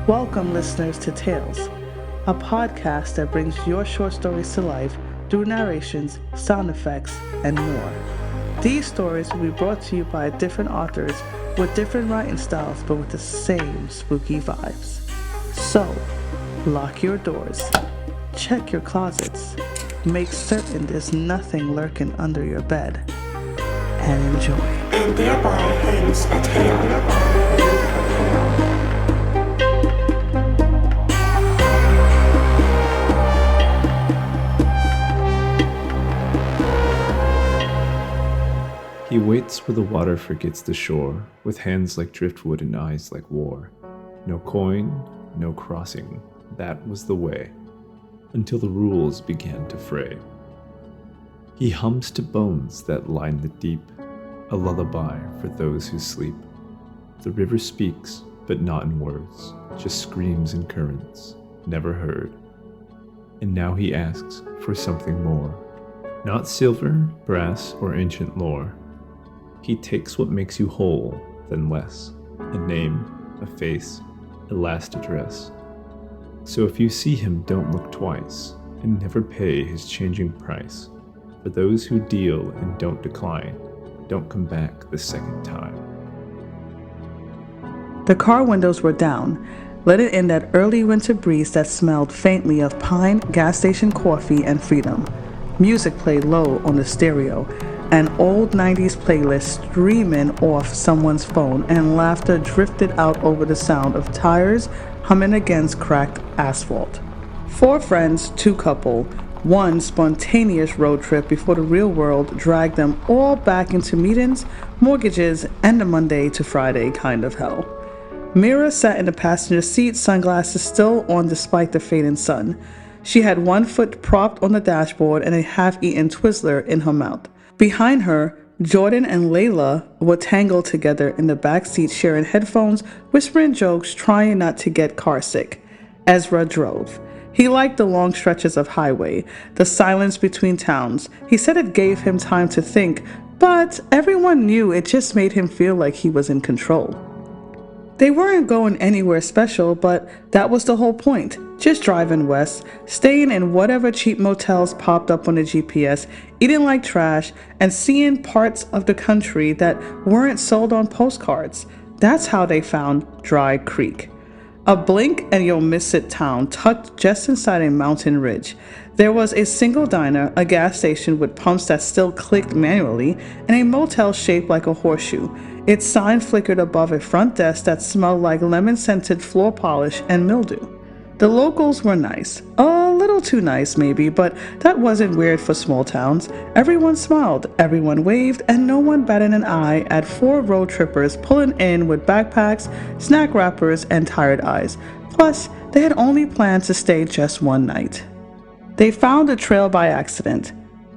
Welcome, listeners, to Tales, a podcast that brings your short stories to life through narrations, sound effects, and more. These stories will be brought to you by different authors with different writing styles, but with the same spooky vibes. So, lock your doors, check your closets, make certain there's nothing lurking under your bed, and enjoy. And thereby hangs a tale. He waits where the water forgets the shore, with hands like driftwood and eyes like war. No coin, no crossing, that was the way, until the rules began to fray. He hums to bones that line the deep, a lullaby for those who sleep. The river speaks, but not in words, just screams and currents, never heard. And now he asks for something more, not silver, brass, or ancient lore. He takes what makes you whole, then less, a name, a face, a last address. So if you see him, don't look twice, and never pay his changing price. For those who deal and don't decline, don't come back the second time. The car windows were down, letting in that early winter breeze that smelled faintly of pine, gas station coffee, and freedom. Music played low on the stereo, an old 90s playlist streaming off someone's phone, and laughter drifted out over the sound of tires humming against cracked asphalt. 4 friends, 2 couple, one spontaneous road trip before the real world dragged them all back into meetings, mortgages, and the Monday to Friday kind of hell. Mira sat in the passenger seat, sunglasses still on despite the fading sun. She had one foot propped on the dashboard and a half-eaten Twizzler in her mouth. Behind her, Jordan and Layla were tangled together in the back seat, sharing headphones, whispering jokes, trying not to get carsick. Ezra drove. He liked the long stretches of highway, the silence between towns. He said it gave him time to think, but everyone knew it just made him feel like he was in control. They weren't going anywhere special, but that was the whole point. Just driving west, staying in whatever cheap motels popped up on the GPS, eating like trash, and seeing parts of the country that weren't sold on postcards. That's how they found Dry Creek. A blink and you'll miss it town tucked just inside a mountain ridge. There was a single diner, a gas station with pumps that still clicked manually, and a motel shaped like a horseshoe. Its sign flickered above a front desk that smelled like lemon-scented floor polish and mildew. The locals were nice. A little too nice, maybe, but that wasn't weird for small towns. Everyone smiled, everyone waved, and no one batted an eye at 4 road trippers pulling in with backpacks, snack wrappers, and tired eyes. Plus, they had only planned to stay just one night. They found the trail by accident.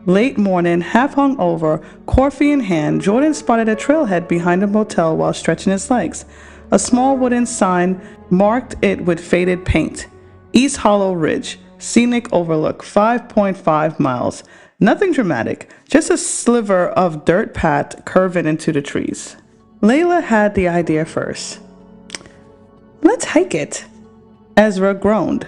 Late morning, half hung over, coffee in hand, Jordan spotted a trailhead behind the motel while stretching his legs. A small wooden sign marked it with faded paint. East Hollow Ridge, scenic overlook, 5.5 miles. Nothing dramatic, just a sliver of dirt path curving into the trees. Layla had the idea first. Let's hike it. Ezra groaned.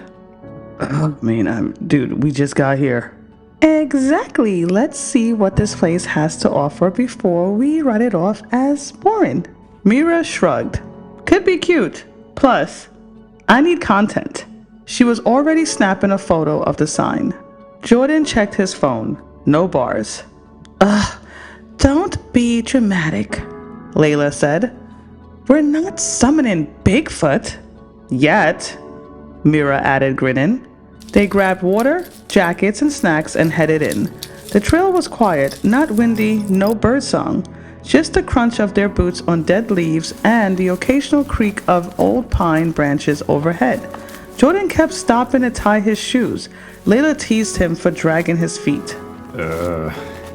Dude, we just got here. Exactly. Let's see what this place has to offer before we write it off as boring. Mira shrugged. Could be cute. Plus, I need content. She was already snapping a photo of the sign. Jordan checked his phone. No bars. Don't be dramatic, Layla said. We're not summoning Bigfoot. Yet, Mira added, grinning. They grabbed water, jackets, and snacks and headed in. The trail was quiet, not windy, no birdsong. Just the crunch of their boots on dead leaves and the occasional creak of old pine branches overhead. Jordan kept stopping to tie his shoes. Layla teased him for dragging his feet.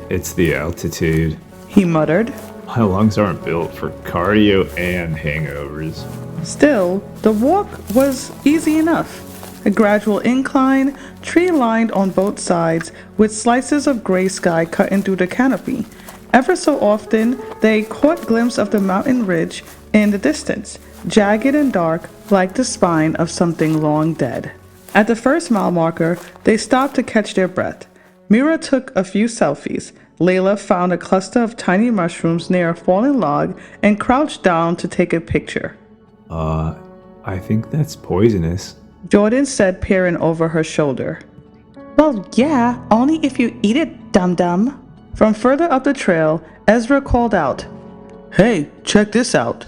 It's the altitude, he muttered. My lungs aren't built for cardio and hangovers. Still, the walk was easy enough. A gradual incline, tree-lined on both sides, with slices of gray sky cutting through the canopy. Ever so often, they caught glimpse of the mountain ridge in the distance, jagged and dark, like the spine of something long dead. At the first mile marker, they stopped to catch their breath. Mira took a few selfies. Layla found a cluster of tiny mushrooms near a fallen log and crouched down to take a picture. I think that's poisonous. Jordan said, peering over her shoulder. Well, yeah, only if you eat it, dum-dum. From further up the trail, Ezra called out, Hey, check this out.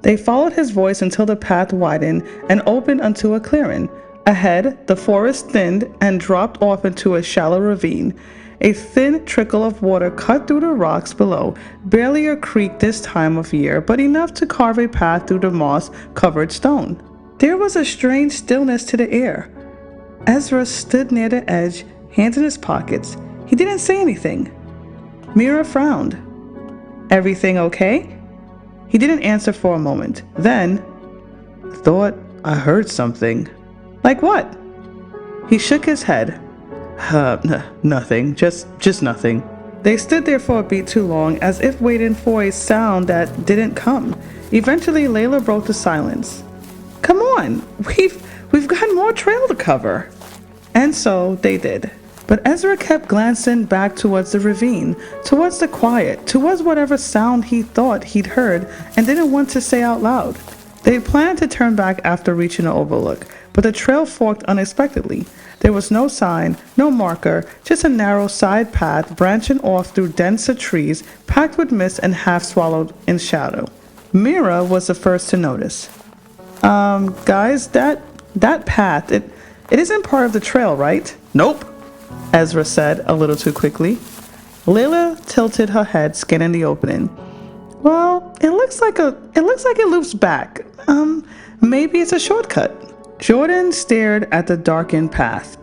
They followed his voice until the path widened and opened onto a clearing. Ahead, the forest thinned and dropped off into a shallow ravine. A thin trickle of water cut through the rocks below, barely a creek this time of year, but enough to carve a path through the moss-covered stone. There was a strange stillness to the air. Ezra stood near the edge, hands in his pockets. He didn't say anything. Mira frowned. Everything okay? He didn't answer for a moment. Then, thought I heard something. Like what? He shook his head. Nothing. Just nothing. They stood there for a beat too long, as if waiting for a sound that didn't come. Eventually, Layla broke the silence. Come on, we've got more trail to cover. And so they did. But Ezra kept glancing back towards the ravine, towards the quiet, towards whatever sound he thought he'd heard and didn't want to say out loud. They planned to turn back after reaching the overlook, but the trail forked unexpectedly. There was no sign, no marker, just a narrow side path branching off through denser trees, packed with mist and half swallowed in shadow. Mira was the first to notice. Guys, that path, it isn't part of the trail, right? Nope, Ezra said a little too quickly. Layla tilted her head, scanning the opening. Well, it looks like it loops back. Maybe it's a shortcut. Jordan stared at the darkened path.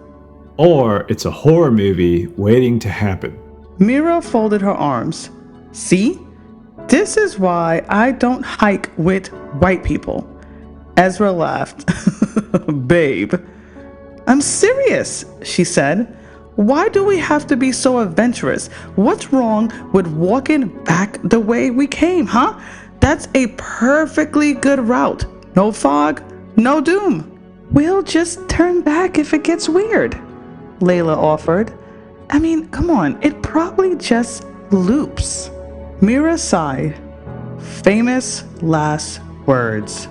Or it's a horror movie waiting to happen. Mira folded her arms. See? This is why I don't hike with white people. Ezra laughed. Babe. I'm serious, she said. Why do we have to be so adventurous? What's wrong with walking back the way we came, huh? That's a perfectly good route. No fog, no doom. We'll just turn back if it gets weird, Layla offered. I mean, come on, it probably just loops. Mira sighed. Famous last words.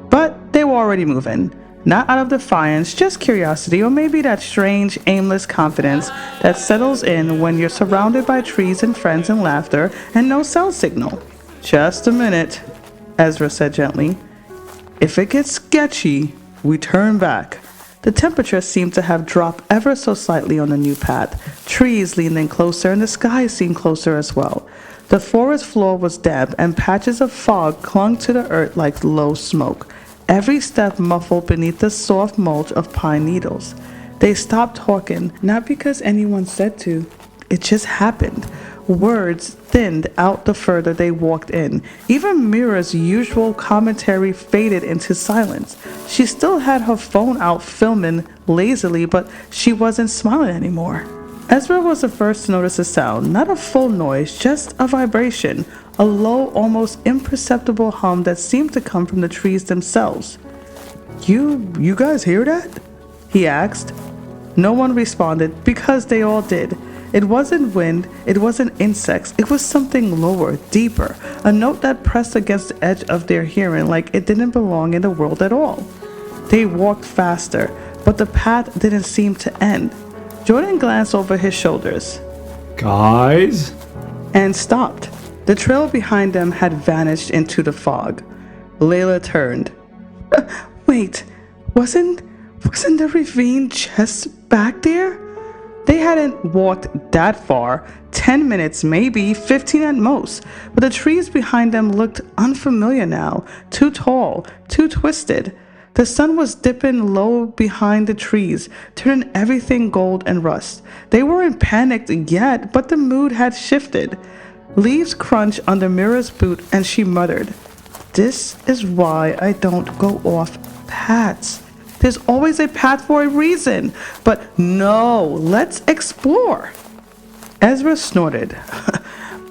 But they were already moving. Not out of defiance, just curiosity, or maybe that strange, aimless confidence that settles in when you're surrounded by trees and friends and laughter and no cell signal. Just a minute, Ezra said gently. If it gets sketchy, we turn back. The temperature seemed to have dropped ever so slightly on the new path. Trees leaned in closer and the sky seemed closer as well. The forest floor was damp and patches of fog clung to the earth like low smoke. Every step muffled beneath the soft mulch of pine needles. They stopped talking, not because anyone said to. It just happened. Words thinned out the further they walked in. Even Mira's usual commentary faded into silence. She still had her phone out filming lazily, but she wasn't smiling anymore. Ezra was the first to notice a sound, not a full noise, just a vibration, a low, almost imperceptible hum that seemed to come from the trees themselves. You guys hear that? He asked. No one responded because they all did. It wasn't wind, it wasn't insects, it was something lower, deeper, a note that pressed against the edge of their hearing like it didn't belong in the world at all. They walked faster, but the path didn't seem to end. Jordan glanced over his shoulders. Guys? And stopped. The trail behind them had vanished into the fog. Layla turned. Wait, wasn't the ravine just back there? They hadn't walked that far, 10 minutes, maybe 15 at most, but the trees behind them looked unfamiliar now, too tall, too twisted. The sun was dipping low behind the trees, turning everything gold and rust. They weren't panicked yet, but the mood had shifted. Leaves crunched under Mira's boot and she muttered, This is why I don't go off paths. There's always a path for a reason. But no, let's explore. Ezra snorted.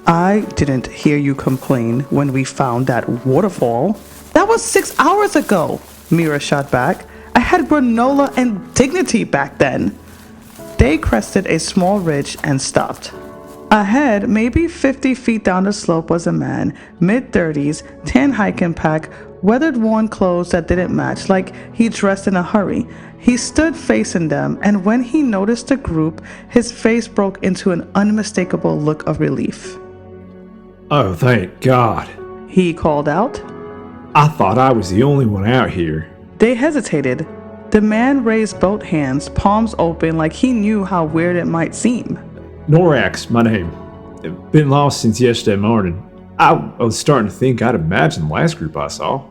I didn't hear you complain when we found that waterfall. That was 6 hours ago. Mira shot back. I had granola and dignity back then. They crested a small ridge and stopped. Ahead, maybe 50 feet down the slope, was a man, mid-30s, tan hiking pack, weathered worn clothes that didn't match, like he dressed in a hurry. He stood facing them, and when he noticed the group, his face broke into an unmistakable look of relief. Oh, thank God. He called out. I thought I was the only one out here. They hesitated. The man raised both hands, palms open, like he knew how weird it might seem. Norak's my name. Been lost since yesterday morning. I was starting to think I'd imagined the last group I saw.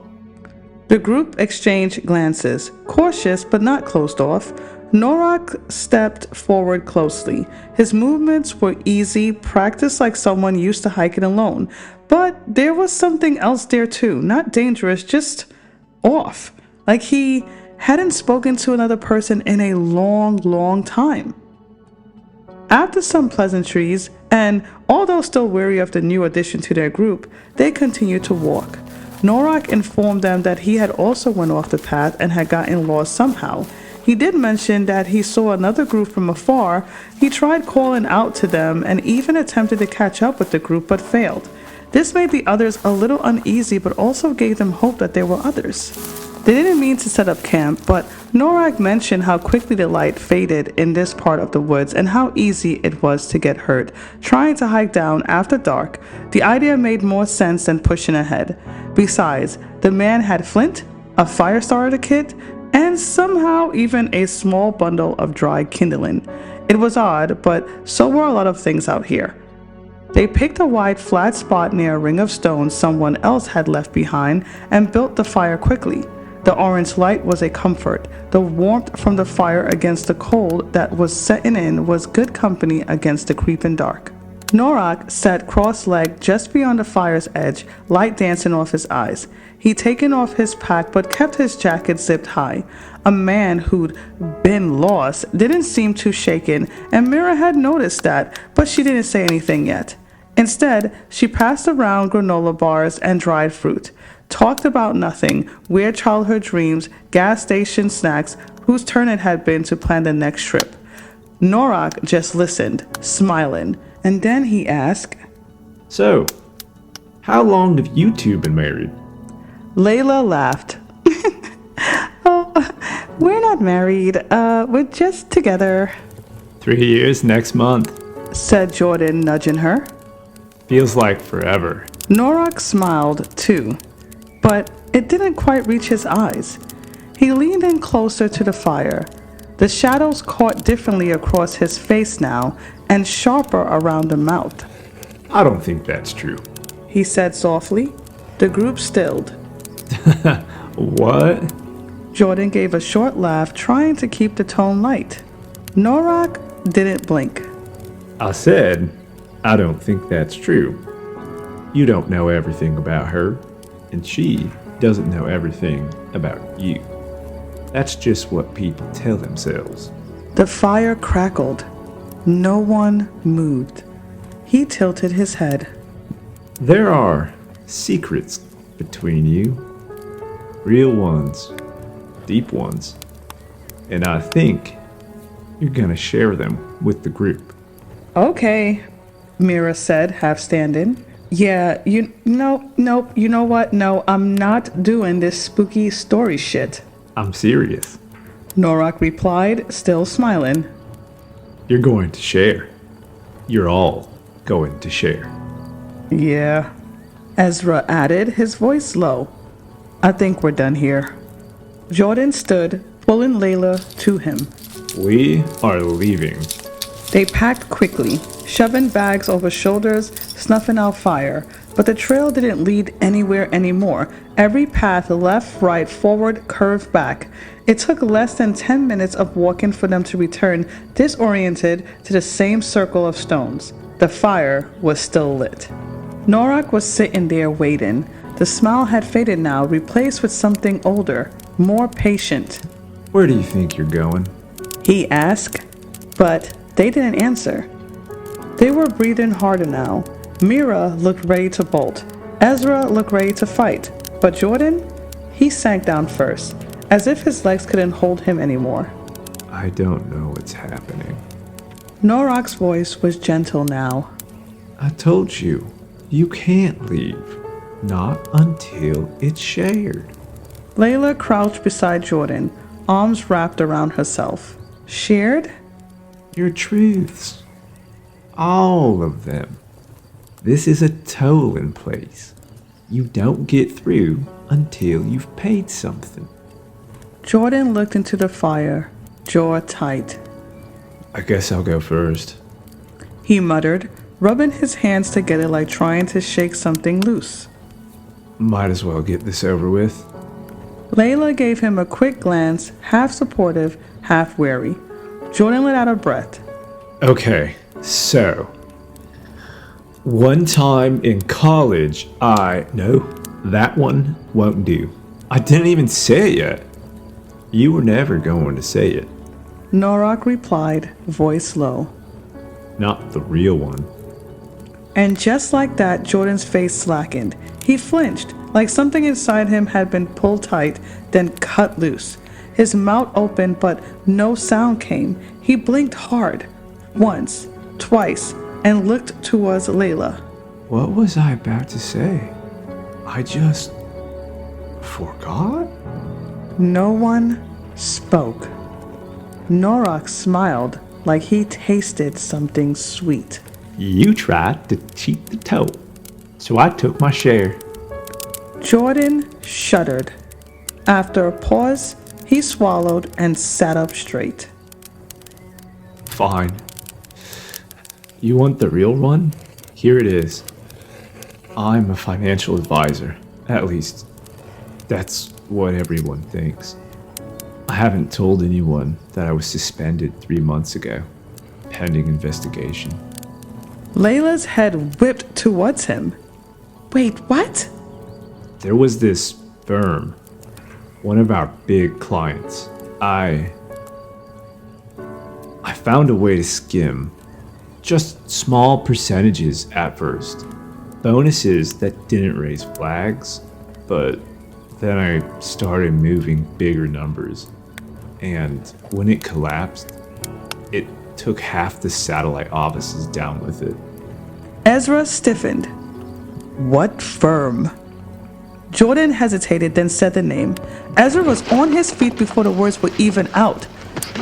The group exchanged glances, cautious but not closed off. Norak stepped forward closely. His movements were easy, practiced like someone used to hiking alone. But there was something else there too, not dangerous, just off. Like he hadn't spoken to another person in a long time. After some pleasantries, and although still wary of the new addition to their group, they continued to walk. Norak informed them that he had also went off the path and had gotten lost somehow. He did mention that he saw another group from afar. He tried calling out to them and even attempted to catch up with the group but failed. This made the others a little uneasy but also gave them hope that there were others. They didn't mean to set up camp, but Norak mentioned how quickly the light faded in this part of the woods and how easy it was to get hurt. Trying to hike down after dark, the idea made more sense than pushing ahead. Besides, the man had flint, a fire starter kit, and somehow even a small bundle of dry kindling. It was odd, but so were a lot of things out here. They picked a wide flat spot near a ring of stones someone else had left behind and built the fire quickly. The orange light was a comfort. The warmth from the fire against the cold that was setting in was good company against the creeping dark. Norak sat cross-legged just beyond the fire's edge, light dancing off his eyes. He'd taken off his pack but kept his jacket zipped high. A man who'd been lost didn't seem too shaken, and Mira had noticed that, but she didn't say anything yet. Instead, she passed around granola bars and dried fruit. Talked about nothing, weird childhood dreams, gas station snacks, whose turn it had been to plan the next trip. Norak just listened, smiling, and then he asked, So, how long have you two been married? Layla laughed. Oh, we're not married, we're just together, 3 years next month. said Jordan, nudging her. Feels like forever. Norak smiled, too, but it didn't quite reach his eyes. He leaned in closer to the fire. The shadows caught differently across his face now and sharper around the mouth. I don't think that's true. He said softly. The group stilled. What? Jordan gave a short laugh, trying to keep the tone light. Norak didn't blink. I said, I don't think that's true. You don't know everything about her, and she doesn't know everything about you. That's just what people tell themselves. The fire crackled. No one moved. He tilted his head. There are secrets between you. Real ones. Deep ones. And I think you're gonna share them with the group. Okay, Mira said, half standing. Yeah, you know what? No, I'm not doing this spooky story shit. I'm serious. Norak replied, still smiling. You're going to share. You're all going to share. Yeah, Ezra added, his voice low. I think we're done here. Jordan stood, pulling Layla to him. We are leaving. They packed quickly, shoving bags over shoulders, snuffing out fire, but the trail didn't lead anywhere anymore. Every path, left, right, forward, curved back. It took less than 10 minutes of walking for them to return, disoriented, to the same circle of stones. The fire was still lit. Norak was sitting there waiting. The smile had faded now, replaced with something older, more patient. Where do you think you're going? He asked, but they didn't answer. They were breathing harder now. Mira looked ready to bolt. Ezra looked ready to fight. But Jordan? He sank down first. as if his legs couldn't hold him anymore. I don't know what's happening. Norok's voice was gentle now. I told you, you can't leave. Not until it's shared. Layla crouched beside Jordan, arms wrapped around herself. Shared? Your truths. All of them. This is a toll in place. You don't get through until you've paid something. Jordan looked into the fire, jaw tight. I guess I'll go first. He muttered, rubbing his hands together like trying to shake something loose. Might as well get this over with. Layla gave him a quick glance, half supportive, half wary. Jordan let out a breath. Okay, so one time in college, no, that one won't do. I didn't even say it yet. You were never going to say it. Norok replied, voice low. Not the real one. And just like that, Jordan's face slackened. He flinched, like something inside him had been pulled tight, then cut loose. His mouth opened, but no sound came. He blinked hard, once, twice, and looked towards Layla. What was I about to say? I just forgot? No one spoke. Norok smiled like he tasted something sweet. You tried to cheat the toll, so I took my share. Jordan shuddered. After a pause, he swallowed and sat up straight. Fine. You want the real one? Here it is. I'm a financial advisor. At least, that's what everyone thinks. I haven't told anyone that I was suspended 3 months ago, pending investigation. Layla's head whipped towards him. Wait, what? There was this firm, one of our big clients. I found a way to skim. Just small percentages at first. Bonuses that didn't raise flags, but then I started moving bigger numbers. And when it collapsed, it took half the satellite offices down with it. Ezra stiffened. What firm? Jordan hesitated, then said the name. Ezra was on his feet before the words were even out.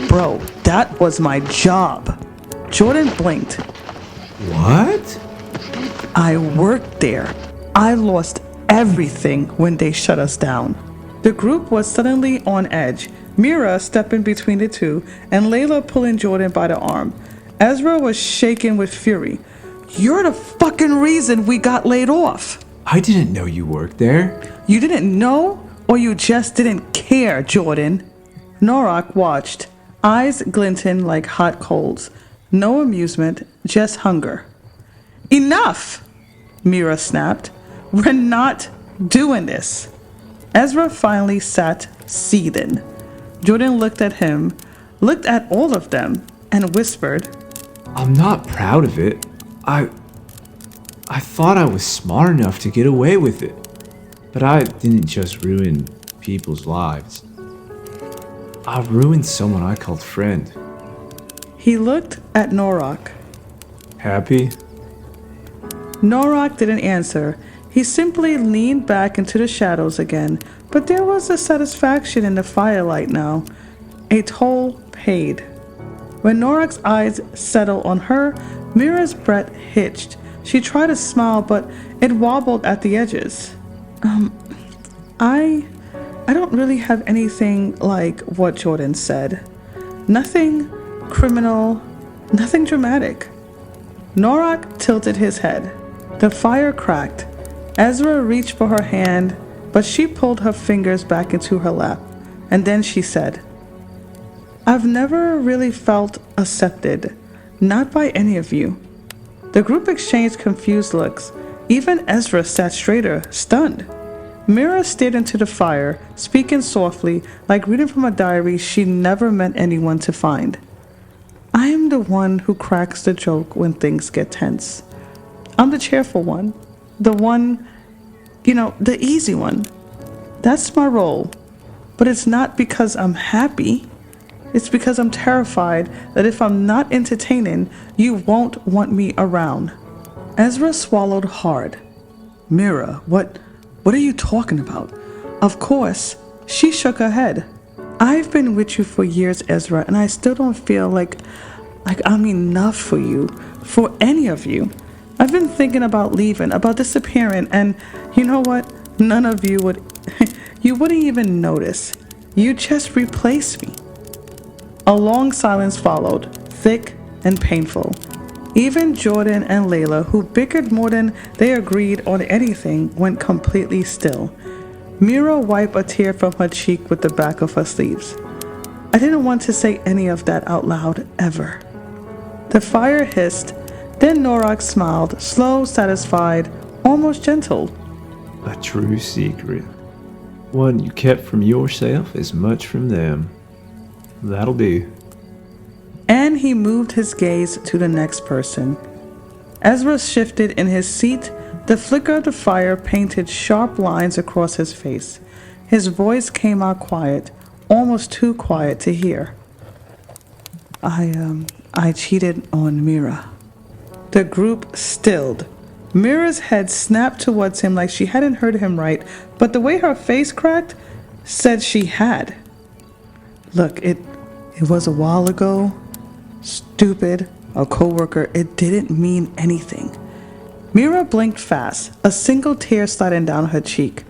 Bro, that was my job. Jordan blinked. What? I worked there. I lost everything when they shut us down. The group was suddenly on edge. Mira stepping between the two, and Layla pulling Jordan by the arm. Ezra was shaken with fury. You're the fucking reason we got laid off. I didn't know you worked there. You didn't know, or you just didn't care, Jordan? Norok watched, eyes glinting like hot coals. No amusement, just hunger. Enough! Mira snapped. We're not doing this. Ezra finally sat seething. Jordan looked at him, looked at all of them, and whispered, I'm not proud of it. I thought I was smart enough to get away with it. But I didn't just ruin people's lives. I ruined someone I called friend. He looked at Norok. Happy? Norok didn't answer. He simply leaned back into the shadows again, but there was a satisfaction in the firelight now. A toll paid. When Norok's eyes settled on her, Mira's breath hitched. She tried to smile, but it wobbled at the edges. I don't really have anything like what Jordan said. Nothing criminal, nothing dramatic. Norok tilted his head. The fire cracked. Ezra reached for her hand, but she pulled her fingers back into her lap, and then she said, I've never really felt accepted, not by any of you. The group exchanged confused looks. Even Ezra sat straighter, stunned. Mira stared into the fire, speaking softly, like reading from a diary she never meant anyone to find. I am the one who cracks the joke when things get tense. I'm the cheerful one. The one, the easy one. That's my role. but it's not because I'm happy. It's because I'm terrified that if I'm not entertaining, you won't want me around. Ezra swallowed hard. Mira, what are you talking about? Of course, she shook her head. I've been with you for years, Ezra, and I still don't feel like I'm enough for you, for any of you. I've been thinking about leaving, about disappearing, and you know what? None of you you wouldn't even notice. You just replace me. A long silence followed, thick and painful. Even Jordan and Layla, who bickered more than they agreed on anything, went completely still. Mira wiped a tear from her cheek with the back of her sleeves. I didn't want to say any of that out loud, ever. The fire hissed, then Norak smiled, slow, satisfied, almost gentle. A true secret. One you kept from yourself as much from them. That'll do. And he moved his gaze to the next person. Ezra shifted in his seat. The flicker of the fire painted sharp lines across his face. His voice came out quiet, almost too quiet to hear. I cheated on Mira. The group stilled. Mira's head snapped towards him like she hadn't heard him right, but the way her face cracked said she had. Look, it was a while ago. Stupid, a coworker, it didn't mean anything. Mira blinked fast, a single tear sliding down her cheek.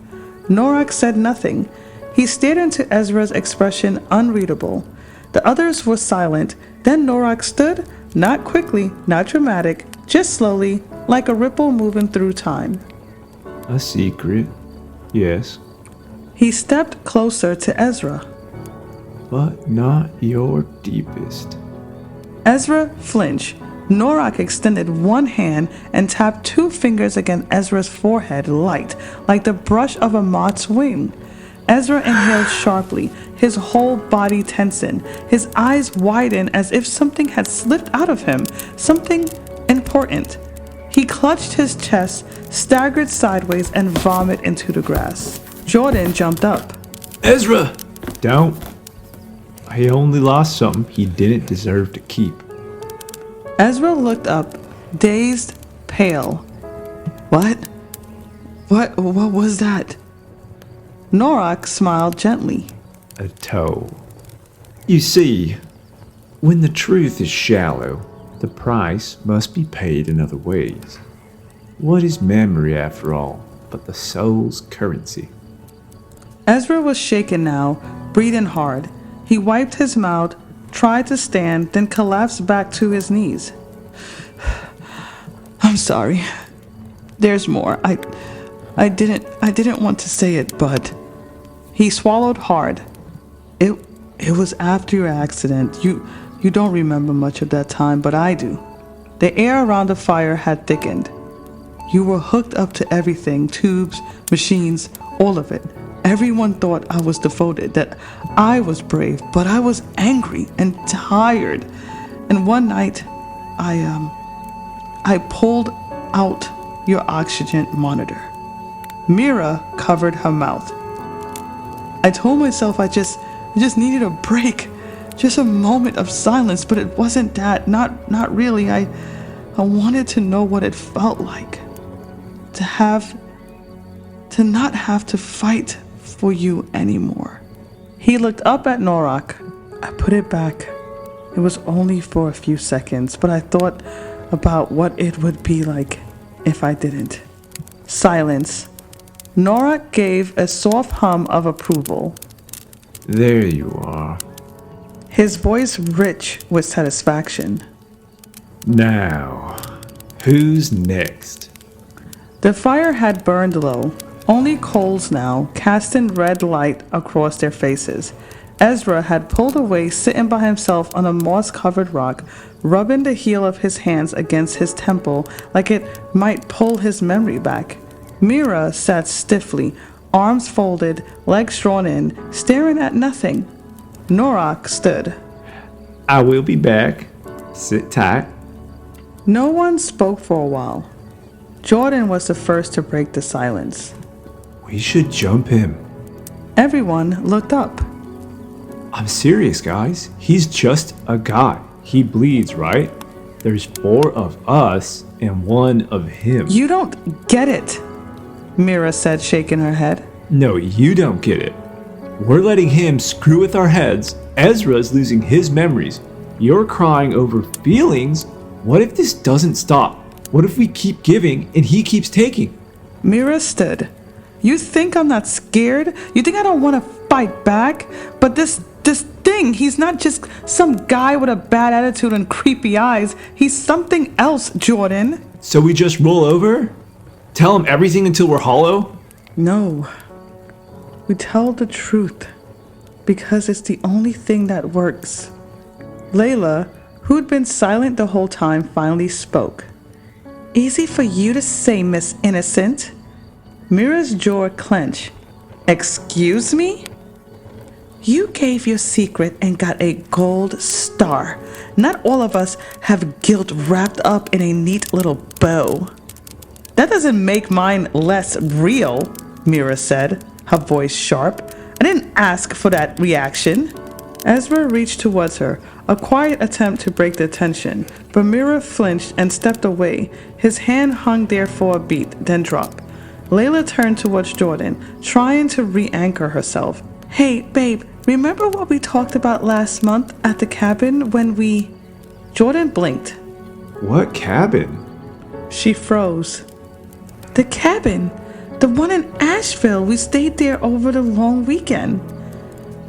Norak said nothing. He stared into Ezra's expression, unreadable. The others were silent. Then Norak stood, not quickly, not dramatic, just slowly, like a ripple moving through time. A secret, yes. He stepped closer to Ezra. But not your deepest. Ezra flinched. Norak extended one hand and tapped two fingers against Ezra's forehead, light, like the brush of a moth's wing. Ezra inhaled sharply, his whole body tensing, his eyes widened as if something had slipped out of him, something important. He clutched his chest, staggered sideways, and vomited into the grass. Jordan jumped up. Ezra! Don't. He only lost something he didn't deserve to keep. Ezra looked up, dazed, pale. What? What was that? Norak smiled gently. A toe. You see, when the truth is shallow, the price must be paid in other ways. What is memory, after all, but the soul's currency? Ezra was shaken now, breathing hard. He wiped his mouth, tried to stand, then collapsed back to his knees. I'm sorry. There's more. I didn't want to say it, but he swallowed hard. It was after your accident. You don't remember much of that time, but I do. The air around the fire had thickened. You were hooked up to everything, tubes, machines, all of it. Everyone thought I was devoted, that I was brave, but I was angry and tired. And one night, I pulled out your oxygen monitor. Mira covered her mouth. I told myself I just needed a break, just a moment of silence, but it wasn't that, not really. I wanted to know what it felt like to not have to fight for you anymore. He looked up at Norak. I put it back. It was only for a few seconds, but I thought about what it would be like if I didn't. Silence. Norak gave a soft hum of approval. There you are. His voice rich with satisfaction. Now, who's next? The fire had burned low. Only coals now, casting red light across their faces. Ezra had pulled away, sitting by himself on a moss-covered rock, rubbing the heel of his hands against his temple like it might pull his memory back. Mira sat stiffly, arms folded, legs drawn in, staring at nothing. Norak stood. I will be back. Sit tight. No one spoke for a while. Jordan was the first to break the silence. We should jump him. Everyone looked up. I'm serious, guys. He's just a guy. He bleeds, right? There's 4 of us and 1 of him. You don't get it, Mira said, shaking her head. No, you don't get it. We're letting him screw with our heads. Ezra's losing his memories. You're crying over feelings. What if this doesn't stop? What if we keep giving and he keeps taking? Mira stood. You think I'm not scared? You think I don't want to fight back? But this thing, he's not just some guy with a bad attitude and creepy eyes. He's something else, Jordan. So we just roll over? Tell him everything until we're hollow? No. We tell the truth because it's the only thing that works. Layla, who'd been silent the whole time, finally spoke. Easy for you to say, Miss Innocent. Mira's jaw clenched. Excuse me? You gave your secret and got a gold star. Not all of us have guilt wrapped up in a neat little bow. That doesn't make mine less real, Mira said, her voice sharp. I didn't ask for that reaction. Ezra reached towards her, a quiet attempt to break the tension, but Mira flinched and stepped away. His hand hung there for a beat, then dropped. Layla turned towards Jordan, trying to re-anchor herself. Hey, babe, remember what we talked about last month at the cabin when we... Jordan blinked. What cabin? She froze. The cabin. The one in Asheville. We stayed there over the long weekend.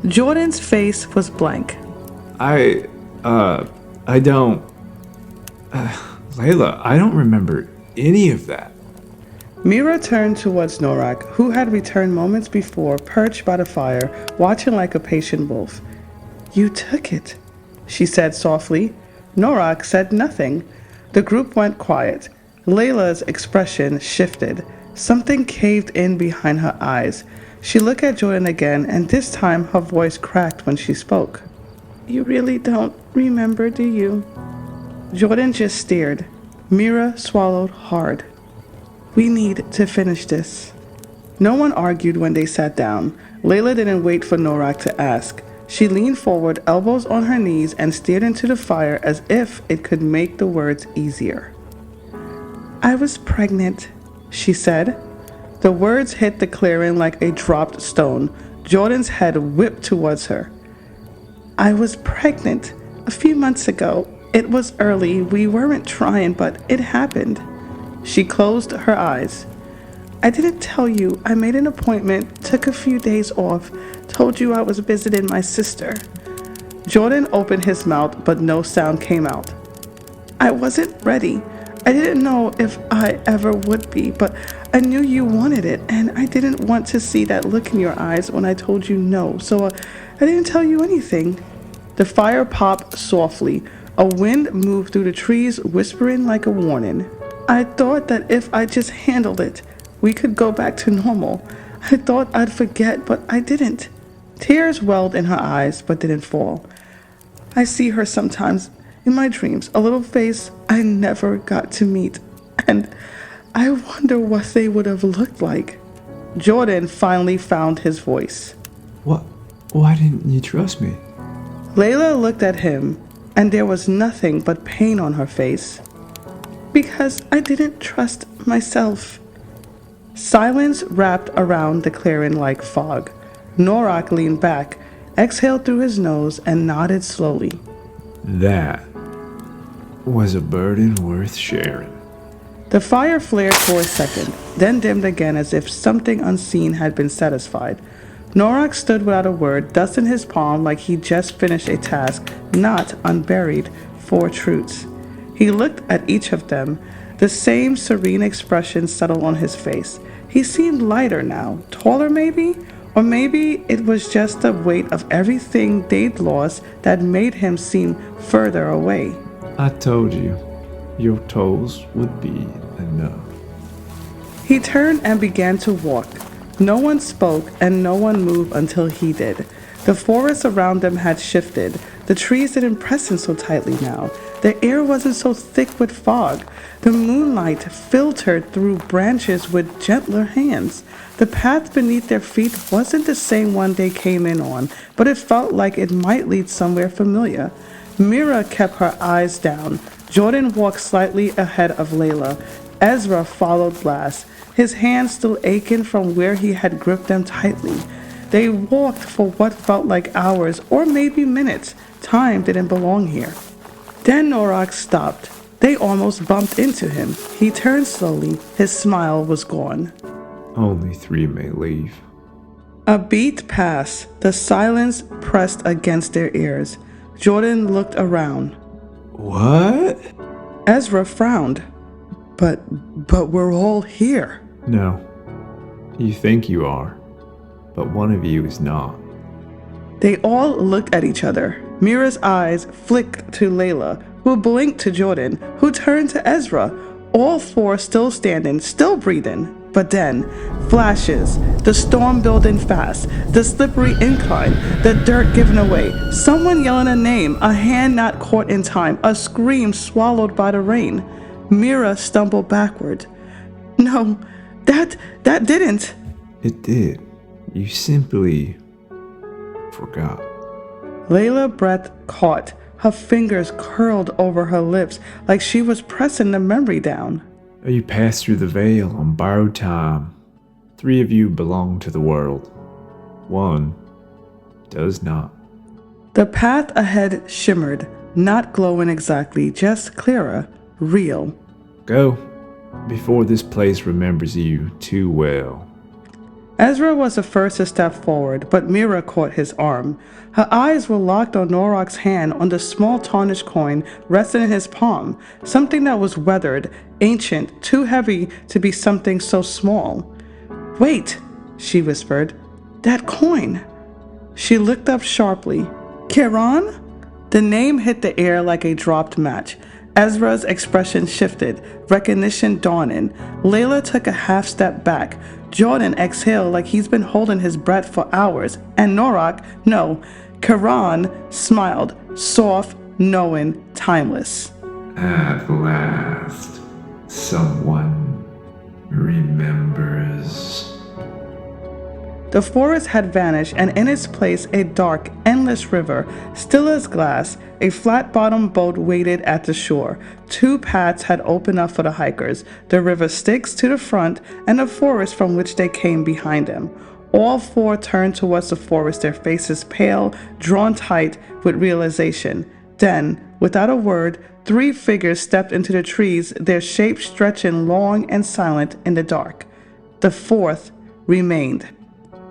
Jordan's face was blank. I don't... Layla, I don't remember any of that. Mira turned towards Norak, who had returned moments before, perched by the fire, watching like a patient wolf. You took it, she said softly. Norak said nothing. The group went quiet. Layla's expression shifted. Something caved in behind her eyes. She looked at Jordan again, and this time her voice cracked when she spoke. You really don't remember, do you? Jordan just stared. Mira swallowed hard. We need to finish this. No one argued when they sat down. Layla didn't wait for Norak to ask. She leaned forward, elbows on her knees, and stared into the fire as if it could make the words easier. I was pregnant, she said. The words hit the clearing like a dropped stone. Jordan's head whipped towards her. I was pregnant a few months ago. It was early. We weren't trying, but it happened. She closed her eyes. I didn't tell you. I made an appointment, took a few days off, told you I was visiting my sister. Jordan opened his mouth, but no sound came out. I wasn't ready. I didn't know if I ever would be, but I knew you wanted it, and I didn't want to see that look in your eyes when I told you no, so I didn't tell you anything. The fire popped softly. A wind moved through the trees, whispering like a warning. I thought that if I just handled it, we could go back to normal. I thought I'd forget, but I didn't. Tears welled in her eyes, but didn't fall. I see her sometimes in my dreams, a little face I never got to meet, and I wonder what they would have looked like. Jordan finally found his voice. What? Why didn't you trust me? Layla looked at him, and there was nothing but pain on her face. Because I didn't trust myself. Silence wrapped around the clearing like fog. Norak leaned back, exhaled through his nose, and nodded slowly. That was a burden worth sharing. The fire flared for a second, then dimmed again as if something unseen had been satisfied. Norak stood without a word, dust in his palm like he'd just finished a task not unburied 4 truths. He looked at each of them. The same serene expression settled on his face. He seemed lighter now, taller maybe? Or maybe it was just the weight of everything they'd lost that made him seem further away. I told you, your toes would be enough. He turned and began to walk. No one spoke and no one moved until he did. The forest around them had shifted. The trees didn't press in so tightly now. The air wasn't so thick with fog. The moonlight filtered through branches with gentler hands. The path beneath their feet wasn't the same one they came in on, but it felt like it might lead somewhere familiar. Mira kept her eyes down. Jordan walked slightly ahead of Layla. Ezra followed last, his hands still aching from where he had gripped them tightly. They walked for what felt like hours or maybe minutes. Time didn't belong here. Then Norak stopped. They almost bumped into him. He turned slowly. His smile was gone. Only 3 may leave. A beat passed. The silence pressed against their ears. Jordan looked around. What? Ezra frowned. But we're all here. No. You think you are, but one of you is not. They all looked at each other. Mira's eyes flicked to Layla, who blinked to Jordan, who turned to Ezra. All 4 still standing, still breathing. But then, flashes, the storm building fast, the slippery incline, the dirt given away, someone yelling a name, a hand not caught in time, a scream swallowed by the rain. Mira stumbled backward. No, that didn't. It did. You simply forgot. Layla's breath caught. Her fingers curled over her lips like she was pressing the memory down. You passed through the veil on borrowed time. 3 of you belong to the world. 1 does not. The path ahead shimmered, not glowing exactly, just clearer, real. Go, before this place remembers you too well. Ezra was the first to step forward, but Mira caught his arm. Her eyes were locked on Norak's hand, on the small tarnished coin resting in his palm, something that was weathered, ancient, too heavy to be something so small. Wait, she whispered. That coin. She looked up sharply. Kiran? The name hit the air like a dropped match. Ezra's expression shifted, recognition dawning. Layla took a half step back. Jordan exhaled like he's been holding his breath for hours. And Norak, no, Kiran smiled, soft, knowing, timeless. At last, someone remembers. The forest had vanished, and in its place a dark, endless river, still as glass. A flat-bottomed boat waited at the shore. 2 paths had opened up for the hikers, the river Styx to the front, and the forest from which they came behind them. All 4 turned towards the forest, their faces pale, drawn tight with realization. Then, without a word, 3 figures stepped into the trees, their shapes stretching long and silent in the dark. The 4th remained.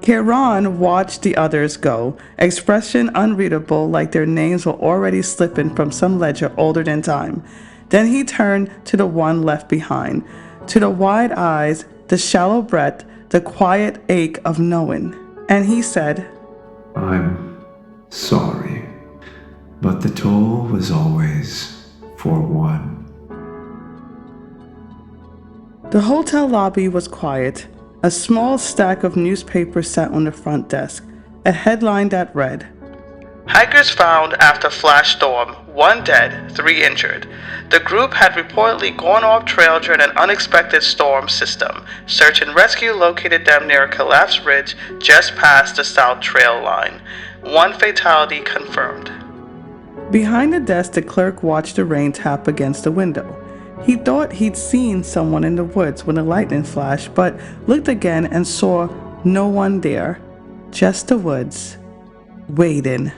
Kiran watched the others go, expression unreadable like their names were already slipping from some ledger older than time. Then he turned to the one left behind, to the wide eyes, the shallow breath, the quiet ache of knowing. And he said, I'm sorry, but the toll was always for one. The hotel lobby was quiet. A small stack of newspapers sat on the front desk, a headline that read, Hikers found after flash storm, 1 dead, 3 injured. The group had reportedly gone off trail during an unexpected storm system. Search and rescue located them near a collapsed ridge just past the south trail line. 1 fatality confirmed. Behind the desk, the clerk watched the rain tap against the window. He thought he'd seen someone in the woods when the lightning flashed, but looked again and saw no one there. Just the woods, waiting.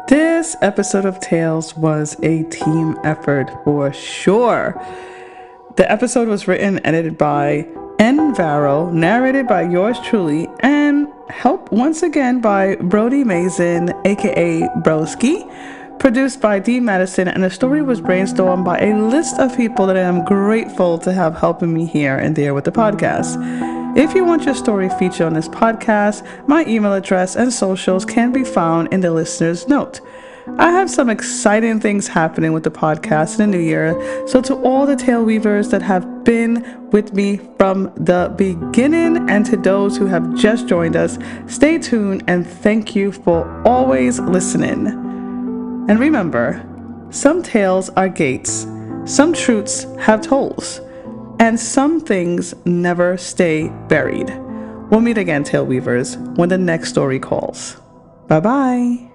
This episode of Tales was a team effort for sure. The episode was written and edited by N. Varro, narrated by yours truly, and helped once again by Brody Mason, aka Broski, produced by D. Madison, and the story was brainstormed by a list of people that I am grateful to have helping me here and there with the podcast. If you want your story featured on this podcast, my email address and socials can be found in the listener's note. I have some exciting things happening with the podcast in the new year, so to all the tale weavers that have been with me from the beginning and to those who have just joined us, stay tuned and thank you for always listening. And remember, some tales are gates, some truths have tolls, and some things never stay buried. We'll meet again, tale weavers, when the next story calls. Bye-bye.